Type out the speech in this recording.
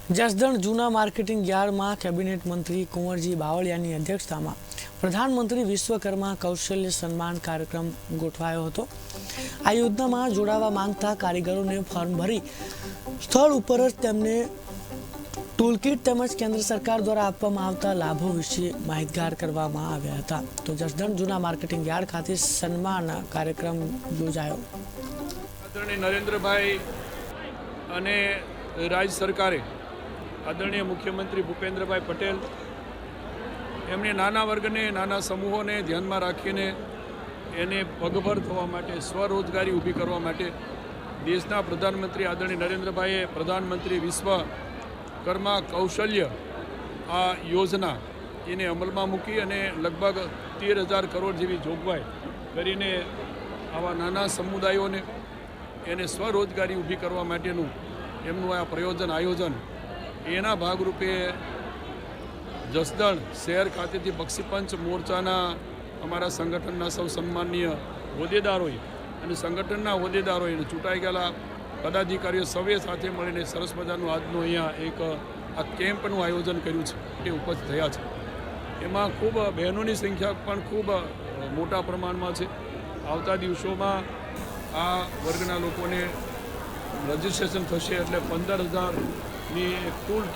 જસદણ જૂના માર્કેટિંગ યાર્ડમાં કેબિનેટ મંત્રી કુંવરજી બાવળિયાની અધ્યક્ષતામાં પ્રધાનમંત્રી વિશ્વકર્મા કૌશલ્ય સન્માન કાર્યક્રમ ગોઠવાયો હતો। આ યોજનામાં જોડાવા માંગતા કારીગરોને ફોર્મ ભરી સ્થળ ઉપર જ તેમને ટૂલકિટ તેમજ કેન્દ્ર સરકાર દ્વારા આપવામાં આવતા લાભો વિશે માહિતગાર કરવામાં આવ્યા હતા। તો જસદણ જૂના માર્કેટિંગ યાર્ડ ખાતે સન્માન કાર્યક્રમ યોજાયો। આદરણીય નરેન્દ્રભાઈ અને રાજ્ય સરકારે આદરણીય મુખ્યમંત્રી ભૂપેન્દ્રભાઈ પટેલ એમણે નાના વર્ગને નાના સમૂહોને ધ્યાનમાં રાખીને એને પગભર થવા માટે સ્વરોજગારી ઊભી કરવા માટે દેશના પ્રધાનમંત્રી આદરણીય નરેન્દ્રભાઈએ પ્રધાનમંત્રી વિશ્વકર્મા કૌશલ્ય આ યોજના એને અમલમાં મૂકી અને લગભગ 13,000 કરોડ જેવી જોગવાઈ કરીને આવા નાના સમુદાયોને એને સ્વરોજગારી ઊભી કરવા માટેનું એમનું આ આયોજન એના ભાગરૂપે જસદણ શહેર ખાતેથી બક્ષીપંચ મોરચાના અમારા સંગઠનના સૌ સન્માનીય હોદ્દેદારોએ અને સંગઠનના હોદ્દેદારોએ ચૂંટાઈ ગયેલા પદાધિકારીઓ સૌએ સાથે મળીને સરસ મજાનું આજનું અહીંયા એક આ કેમ્પનું આયોજન કર્યું છે તે ઉપસ્થિત થયા છે। એમાં ખૂબ બહેનોની સંખ્યા પણ ખૂબ મોટા પ્રમાણમાં છે। આવતા દિવસોમાં આ વર્ગના લોકોને રજિસ્ટ્રેશન થશે એટલે 15,000ની ટૂલ કિટ